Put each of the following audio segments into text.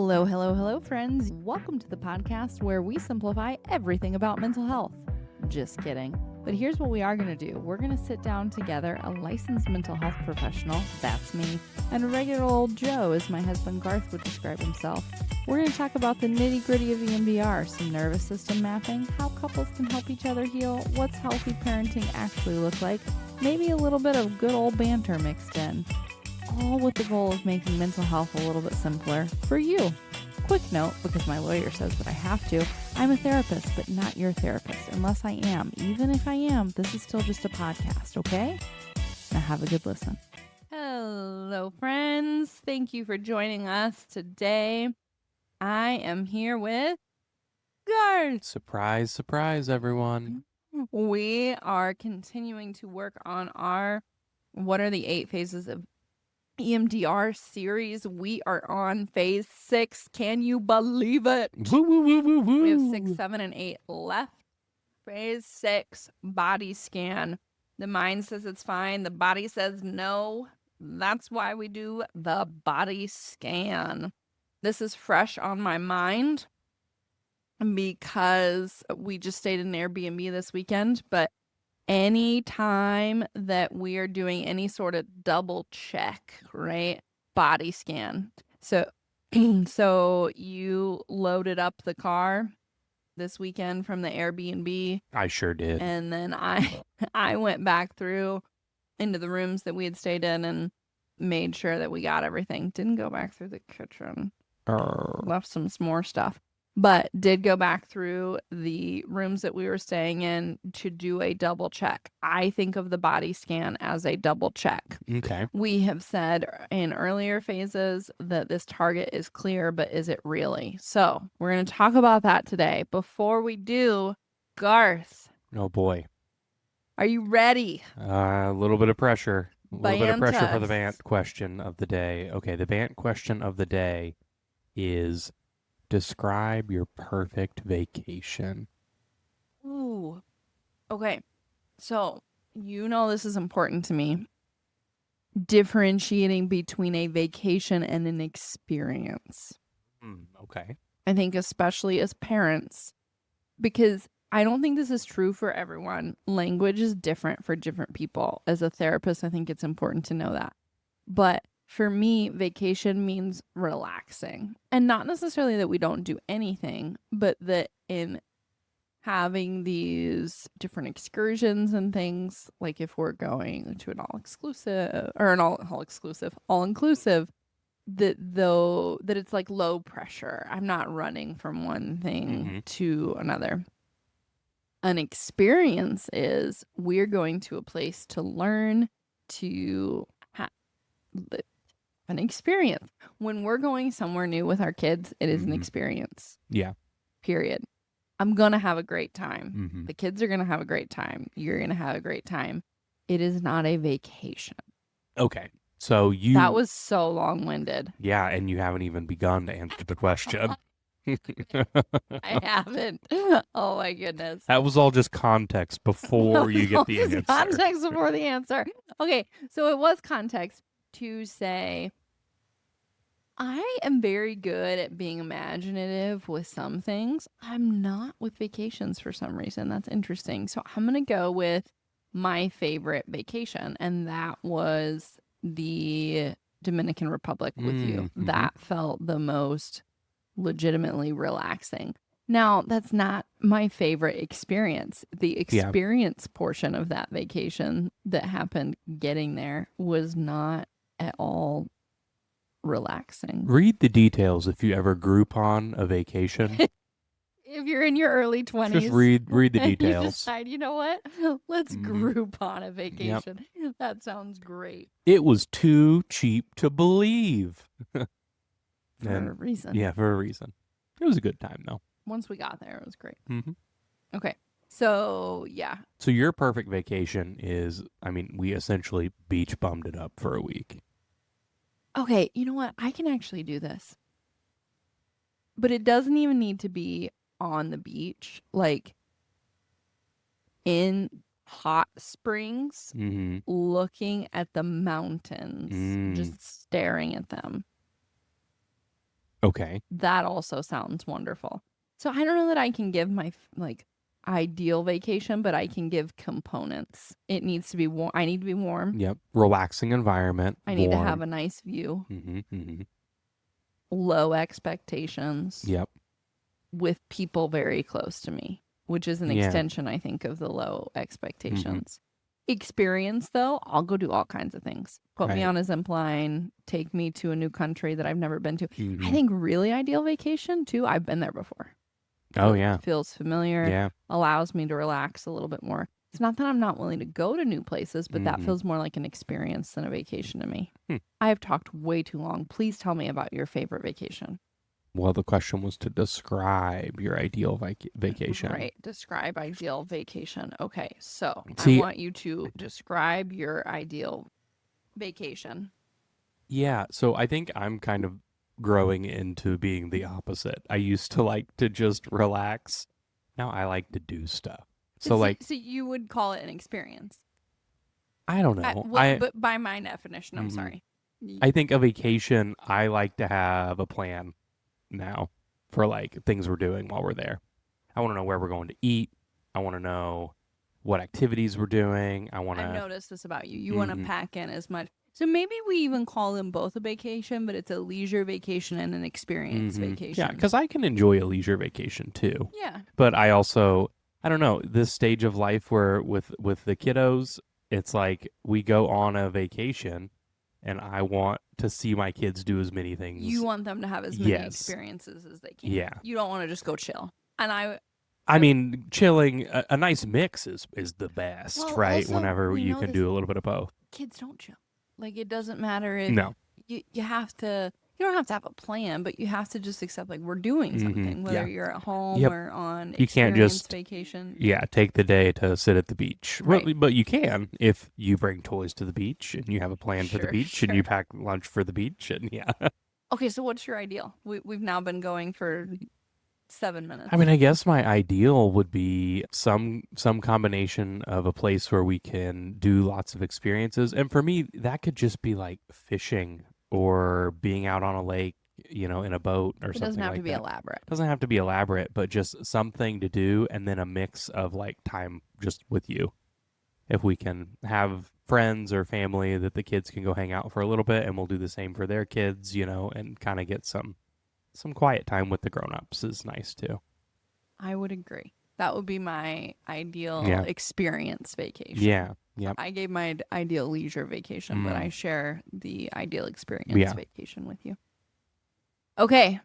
Hello, hello, hello, friends. Welcome to the podcast where we simplify everything about mental health. Just kidding. But here's what we are going to do. We're going to sit down together, a licensed mental health professional, that's me, and a regular old Joe, as my husband Garth would describe himself. We're going to talk about the nitty-gritty of EMDR, some nervous system mapping, how couples can help each other heal, what's healthy parenting actually look like, maybe a little bit of good old banter mixed in. All with the goal of making mental health a little bit simpler for you. Quick note, because my lawyer says that I have to, I'm a therapist, but not your therapist, unless I am. Even if I am, this is still just a podcast, okay? Now have a good listen. Hello, friends. Thank you for joining us today. I am here with Garth. Surprise, surprise, everyone. We are continuing to work on our What Are the 8 Phases of EMDR series. We are on phase 6. Can you believe it? Woo, woo, woo, woo, woo. We have 6, 7, and 8 left. Phase 6, body scan. The mind says it's fine. The body says no. That's why we do the body scan. This is fresh on my mind because we just stayed in an Airbnb this weekend, but any time that we are doing any sort of double check, right? Body scan. So you loaded up the car this weekend from the Airbnb. I sure did. And then I went back through into the rooms that we had stayed in and made sure that we got everything. Didn't go back through the kitchen. Left some more stuff. But did go back through the rooms that we were staying in to do a double check. I think of the body scan as a double check. Okay. We have said in earlier phases that this target is clear, but is it really? So we're going to talk about that today. Before we do, Garth. Oh, boy. Are you ready? A little bit of pressure. A little bit of pressure for the Banter. Bant question of the day. Okay, the Bant question of the day is... describe your perfect vacation. Ooh. Okay. So, this is important to me. Differentiating between a vacation and an experience. Okay. I think especially as parents, because I don't think this is true for everyone. Language is different for different people. As a therapist, I think it's important to know that. But for me, vacation means relaxing. And not necessarily that we don't do anything, but that in having these different excursions and things, like if we're going to an all-exclusive, or an all-inclusive, that it's like low pressure. I'm not running from one thing to another. An experience is we're going to a place to learn, to an experience. When we're going somewhere new with our kids, it is an experience. Yeah. Period. I'm going to have a great time. Mm-hmm. The kids are going to have a great time. You're going to have a great time. It is not a vacation. Okay. So That was so long-winded. Yeah, and you haven't even begun to answer the question. I haven't. Oh my goodness. That was all just context before you get the answer. Context before the answer. Okay, so it was context to say, I am very good at being imaginative with some things. I'm not with vacations for some reason. That's interesting. So I'm going to go with my favorite vacation, and that was the Dominican Republic with you. That felt the most legitimately relaxing. Now, that's not my favorite experience. The experience portion of that vacation that happened getting there was not at all relaxing. Read the details if you ever Groupon a vacation. If you're in your early 20s, just read the details. You decide, you know what? Let's Groupon a vacation. Yep. That sounds great. It was too cheap to believe. For a reason. Yeah, for a reason. It was a good time, though. Once we got there, it was great. Mm-hmm. Okay. So, yeah. So your perfect vacation is, we essentially beach bummed it up for a week. Okay, you know what? I can actually do this. But it doesn't even need to be on the beach. Like, in hot springs, looking at the mountains, just staring at them. Okay. That also sounds wonderful. So I don't know that I can give my ideal vacation, but I can give components. It needs to be warm. I need to be warm. Yep. Relaxing environment. I need to have warm. a nice view. Mm-hmm. Low expectations. Yep. With people very close to me, which is an extension, I think, of the low expectations. Experience, though, I'll go do all kinds of things. Put me on a zip line, take me to a new country that I've never been to. I think really ideal vacation, too. I've been there before. Feels familiar. Allows me to relax a little bit more. It's not that I'm not willing to go to new places, but that feels more like an experience than a vacation to me. I have talked way too long. Please tell me about your favorite vacation. Well, the question was to describe your ideal vacation. Right. Describe ideal vacation. Okay. So I want you to describe your ideal vacation. Yeah. So I think I'm kind of growing into being the opposite. I used to like to just relax. Now I like to do stuff. So you would call it an experience. I don't know. But by my definition, I'm sorry. I think a vacation, I like to have a plan now for like things we're doing while we're there. I want to know where we're going to eat. I want to know what activities we're doing. I've noticed this about you. You want to pack in as much. So maybe we even call them both a vacation, but it's a leisure vacation and an experience vacation. Yeah, because I can enjoy a leisure vacation too. Yeah. But I also, I don't know, this stage of life where with the kiddos, it's like we go on a vacation and I want to see my kids do as many things. You want them to have as many experiences as they can. Yeah. You don't want to just go chill. And I mean, chilling, a nice mix is the best, right? Also, whenever you can do a little bit of both. Kids don't chill. Like, it doesn't matter if you have to, you don't have to have a plan, but you have to just accept, like, we're doing something, whether you're at home or on you can't just vacation. Take the day to sit at the beach. Right. Well, but you can if you bring toys to the beach and you have a plan for the beach and you pack lunch for the beach and Okay, so what's your ideal? We've now been going for 7 minutes. I mean, I guess my ideal would be some combination of a place where we can do lots of experiences. And for me, that could just be like fishing or being out on a lake, in a boat or something like that. It doesn't have to be elaborate. It doesn't have to be elaborate, but just something to do and then a mix of like time just with you. If we can have friends or family that the kids can go hang out for a little bit and we'll do the same for their kids, and kind of get some quiet time with the grown-ups is nice too. I would agree. That would be my ideal experience vacation. Yeah. Yep. I gave my ideal leisure vacation, but I share the ideal experience vacation with you. Okay.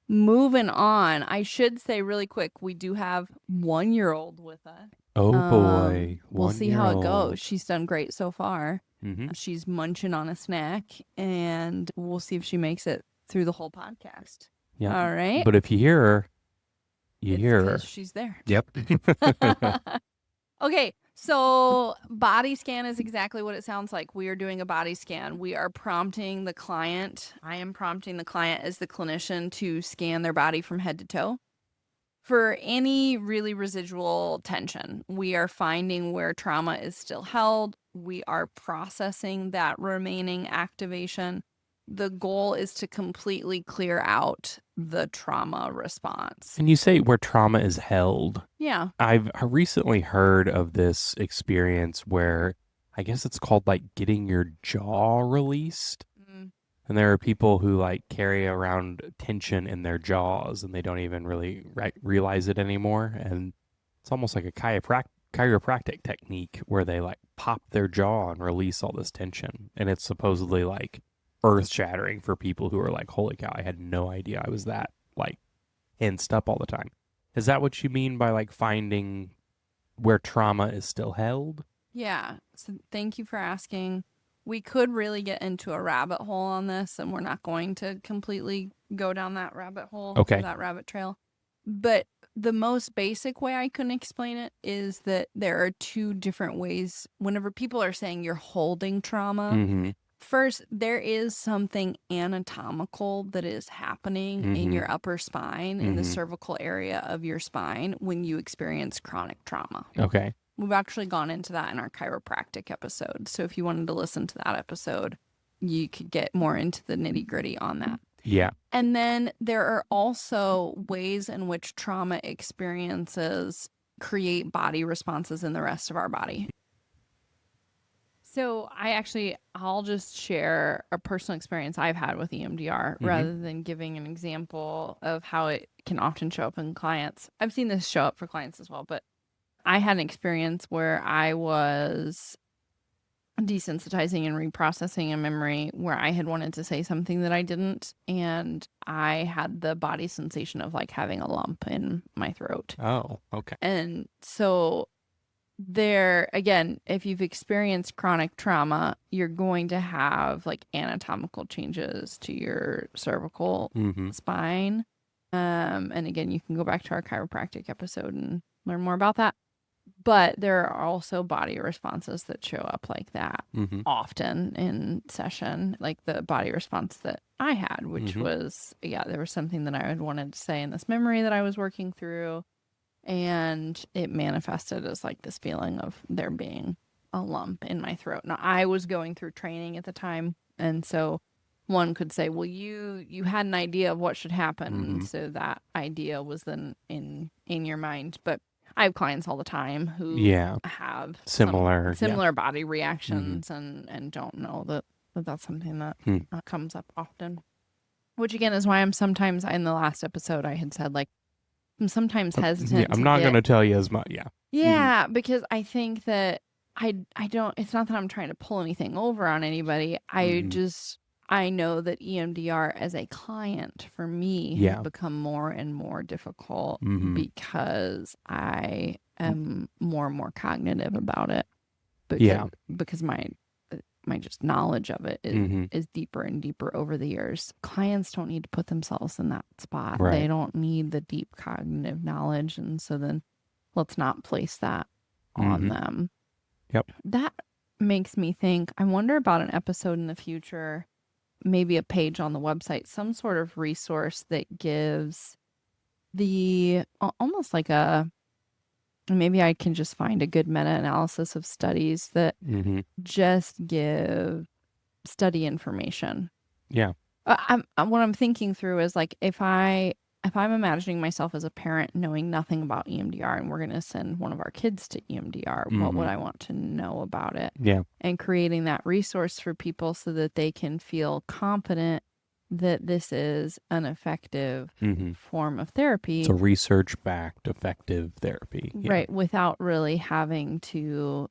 Moving on. I should say really quick, we do have 1-year-old with us. Oh boy. We'll see how it goes. She's done great so far. Mm-hmm. She's munching on a snack and we'll see if she makes it through the whole podcast. Yeah. All right. But if you hear her, hear her. She's there. Yep. Okay. So body scan is exactly what it sounds like. We are doing a body scan. We are prompting the client. I am prompting the client as the clinician to scan their body from head to toe. For any really residual tension, we are finding where trauma is still held. We are processing that remaining activation. The goal is to completely clear out the trauma response. And you say where trauma is held. Yeah. I've recently heard of this experience where I guess it's called like getting your jaw released. And there are people who like carry around tension in their jaws and they don't even really realize it anymore. And it's almost like a chiropractic technique where they like pop their jaw and release all this tension. And it's supposedly like earth shattering for people who are like, holy cow, I had no idea I was that like tensed up all the time. Is that what you mean by like finding where trauma is still held? Yeah. So thank you for asking. We could really get into a rabbit hole on this, and we're not going to completely go down that rabbit hole, that rabbit trail. But the most basic way I can explain it is that there are 2 different ways. Whenever people are saying you're holding trauma, first, there is something anatomical that is happening in your upper spine, in the cervical area of your spine when you experience chronic trauma. Okay. We've actually gone into that in our chiropractic episode. So if you wanted to listen to that episode, you could get more into the nitty gritty on that. Yeah. And then there are also ways in which trauma experiences create body responses in the rest of our body. So I'll just share a personal experience I've had with EMDR rather than giving an example of how it can often show up in clients. I've seen this show up for clients as well, but I had an experience where I was desensitizing and reprocessing a memory where I had wanted to say something that I didn't, and I had the body sensation of like having a lump in my throat. Oh, okay. And so there, again, if you've experienced chronic trauma, you're going to have like anatomical changes to your cervical spine. And again, you can go back to our chiropractic episode and learn more about that. But there are also body responses that show up like that often in session, like the body response that I had, which was, there was something that I had wanted to say in this memory that I was working through. And it manifested as like this feeling of there being a lump in my throat. Now, I was going through training at the time. And so one could say, well, you had an idea of what should happen. And so that idea was then in your mind. But I have clients all the time who have similar body reactions and don't know that that's something that comes up often. Which again is why I'm sometimes, in the last episode I had said, like, I'm sometimes hesitant. I'm not going to tell you as much. Yeah. Yeah, because I think that I don't, it's not that I'm trying to pull anything over on anybody. I know that EMDR as a client for me has become more and more difficult because I am more and more cognitive about it. Because my just knowledge of it is deeper and deeper over the years. Clients don't need to put themselves in that spot. Right. They don't need the deep cognitive knowledge. And so then let's not place that on them. Yep. That makes me think, I wonder about an episode in the future, maybe a page on the website, some sort of resource that gives almost like maybe I can just find a good meta-analysis of studies that just give study information. Yeah. What I'm thinking through is like, if I'm imagining myself as a parent knowing nothing about EMDR and we're going to send one of our kids to EMDR, what would I want to know about it? Yeah. And creating that resource for people so that they can feel confident that this is an effective form of therapy. It's a research-backed effective therapy. Yeah. Right, without really having to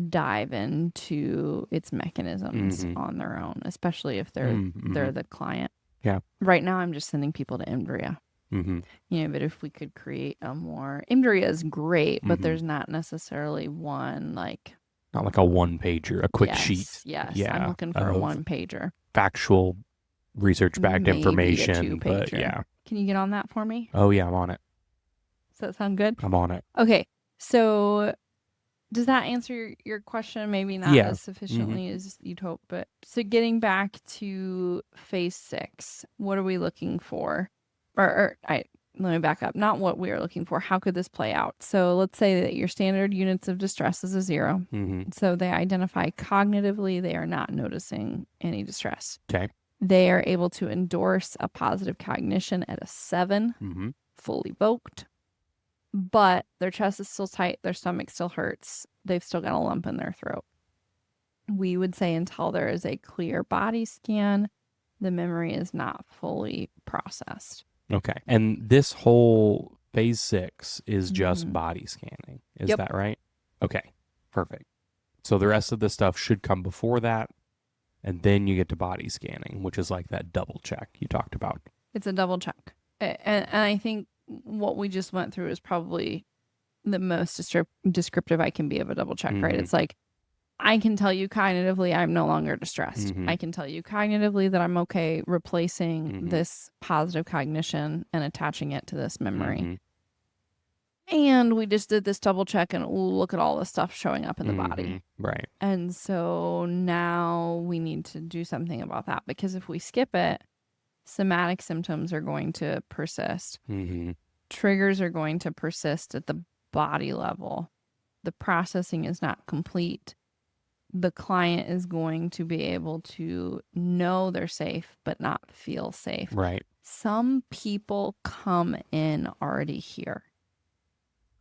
dive into its mechanisms on their own, especially if they're the client. Yeah. Right now, I'm just sending people to EMDRIA. But if we could create EMDRIA is great, but there's not necessarily one like... Not like a one-pager, a quick sheet. Yes, I'm looking for a one-pager. Factual research-backed information, but yeah. Can you get on that for me? Oh yeah, I'm on it. Does that sound good? I'm on it. Okay, so does that answer your question? Maybe not as sufficiently as you'd hope, but so getting back to phase 6, what are we looking for? Let me back up. Not what we are looking for. How could this play out? So let's say that your standard units of distress is a 0. So they identify cognitively they are not noticing any distress. Okay. They are able to endorse a positive cognition at a 7, fully evoked, but their chest is still tight, their stomach still hurts, they've still got a lump in their throat. We would say until there is a clear body scan, the memory is not fully processed. Okay. And this whole phase 6 is just body scanning. Is that right? Okay. Perfect. So the rest of the stuff should come before that. And then you get to body scanning, which is like that double check you talked about. It's a double check. And I think what we just went through is probably the most descriptive I can be of a double check, right? It's like, I can tell you cognitively I'm no longer distressed. I can tell you cognitively that I'm okay replacing this positive cognition and attaching it to this memory. And we just did this double check and look at all the stuff showing up in the body. Right. And so now we need to do something about that, because if we skip it, somatic symptoms are going to persist. Triggers are going to persist at the body level. The processing is not complete. the client is going to be able to know they're safe, but not feel safe. Right. Some people come in already here.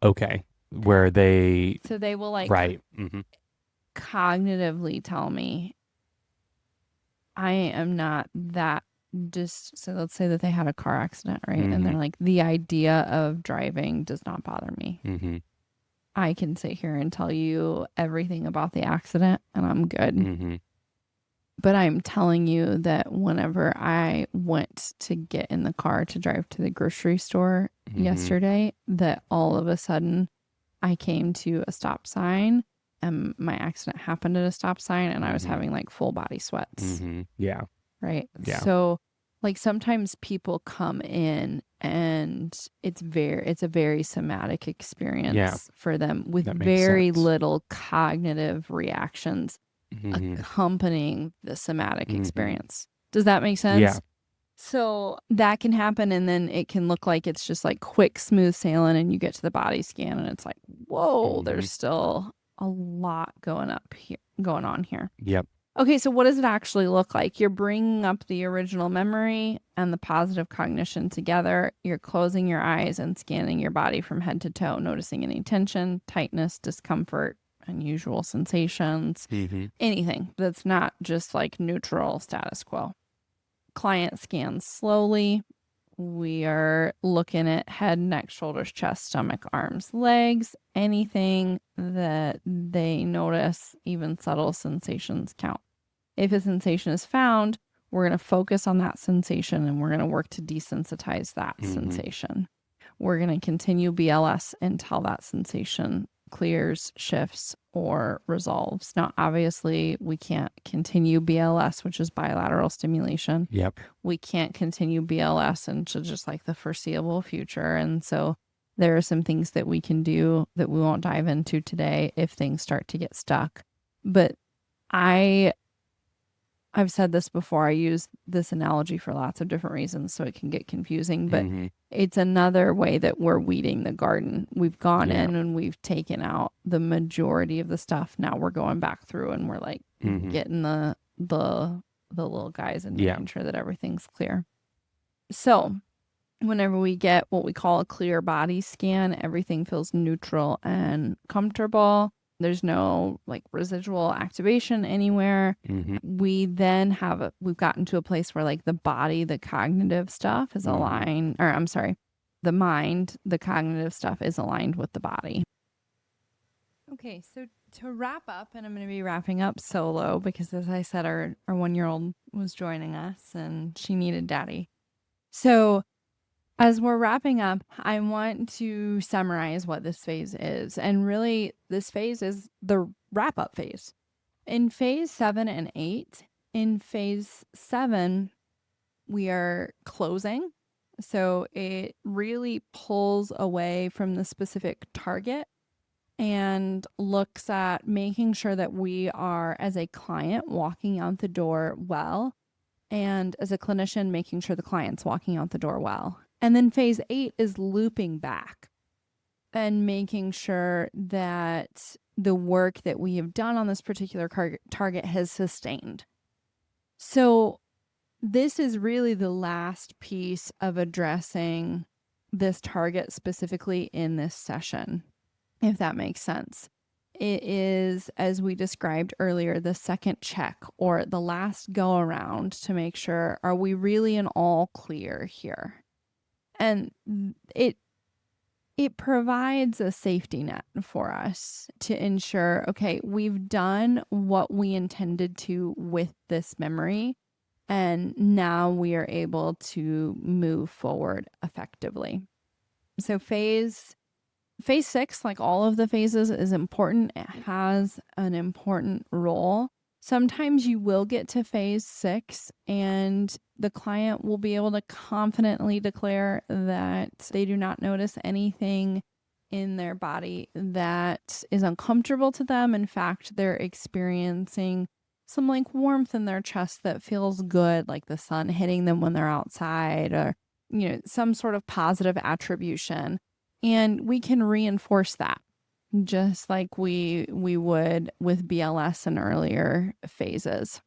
Okay. Where they... So they will like Right. cognitively tell me, I am not that so let's say that they had a car accident, right? And they're like, the idea of driving does not bother me. I can sit here and tell you everything about the accident and I'm good. But I'm telling you that whenever I went to get in the car to drive to the grocery store yesterday, that all of a sudden I came to a stop sign and my accident happened at a stop sign and I was having like full body sweats. Yeah. Right. Yeah. So like sometimes people come in and it's a very somatic experience for them with very little cognitive reactions accompanying the somatic experience. Does that make sense? Yeah. So that can happen and then it can look like it's just like quick, smooth sailing and you get to the body scan and it's like, whoa, there's still a lot going on here. Yep. Okay, so what does it actually look like? You're bringing up the original memory and the positive cognition together. You're closing your eyes and scanning your body from head to toe, noticing any tension, tightness, discomfort, unusual sensations, anything that's not just like neutral status quo. Client scans slowly. We are looking at head, neck, shoulders, chest, stomach, arms, legs, anything that they notice, even subtle sensations count. If a sensation is found, we're going to focus on that sensation and we're going to work to desensitize that sensation. We're going to continue BLS until that sensation clears, shifts, or resolves. Now, obviously, we can't continue BLS, which is bilateral stimulation. Yep. We can't continue BLS into just like the foreseeable future. And so there are some things that we can do that we won't dive into today if things start to get stuck. But I've said this before. I use this analogy for lots of different reasons, so it can get confusing, but it's another way that we're weeding the garden. We've gone in and we've taken out the majority of the stuff. Now we're going back through and we're like getting the little guys and making sure that everything's clear. So whenever we get what we call a clear body scan, everything feels neutral and comfortable. There's no like residual activation anywhere. We then we've gotten to a place where like the body, the cognitive stuff is aligned, or I'm sorry, the mind, the cognitive stuff is aligned with the body. Okay, so to wrap up, and I'm going to be wrapping up solo because as I said, our 1-year-old was joining us and she needed daddy. So as we're wrapping up, I want to summarize what this phase is. And really, this phase is the wrap-up phase. In phase 7 and 8, in phase 7, we are closing. So it really pulls away from the specific target and looks at making sure that we are, as a client, walking out the door well. And as a clinician, making sure the client's walking out the door well. And then phase 8 is looping back and making sure that the work that we have done on this particular target has sustained. So this is really the last piece of addressing this target specifically in this session, if that makes sense. It is, as we described earlier, the second check or the last go around to make sure, are we really in all clear here? And it provides a safety net for us to ensure, okay, we've done what we intended to with this memory, and now we are able to move forward effectively. So phase 6, like all of the phases, is important. It has an important role. Sometimes you will get to phase 6 and the client will be able to confidently declare that they do not notice anything in their body that is uncomfortable to them. In fact, they're experiencing some like warmth in their chest that feels good, like the sun hitting them when they're outside, or, some sort of positive attribution. And we can reinforce that just like we would with BLS and earlier phases.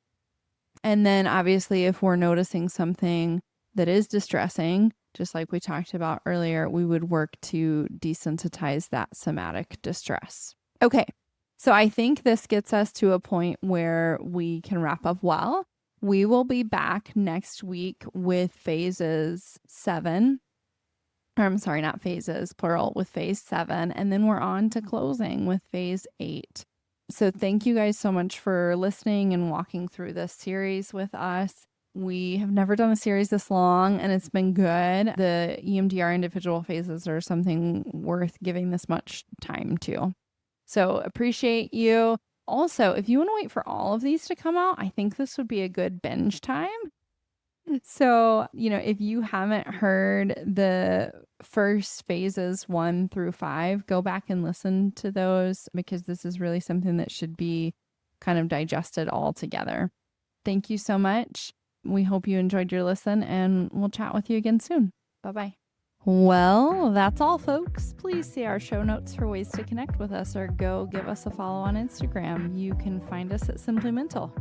And then obviously if we're noticing something that is distressing, just like we talked about earlier, we would work to desensitize that somatic distress. Okay, so I think this gets us to a point where we can wrap up well. We will be back next week with phases 7. Or I'm sorry, not phases, plural, with phase 7. And then we're on to closing with phase 8. So thank you guys so much for listening and walking through this series with us. We have never done a series this long, and it's been good. The EMDR individual phases are something worth giving this much time to. So appreciate you. Also, if you want to wait for all of these to come out, I think this would be a good binge time. So, if you haven't heard the first phases 1 through 5, go back and listen to those, because this is really something that should be kind of digested all together. Thank you so much. We hope you enjoyed your listen, and we'll chat with you again soon. Bye-bye. Well, that's all, folks. Please see our show notes for ways to connect with us, or go give us a follow on Instagram. You can find us at Simply Mental.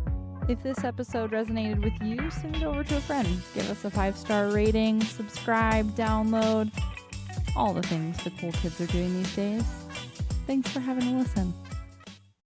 If this episode resonated with you, send it over to a friend. Give us a 5-star rating, subscribe, download, all the things the cool kids are doing these days. Thanks for having a listen.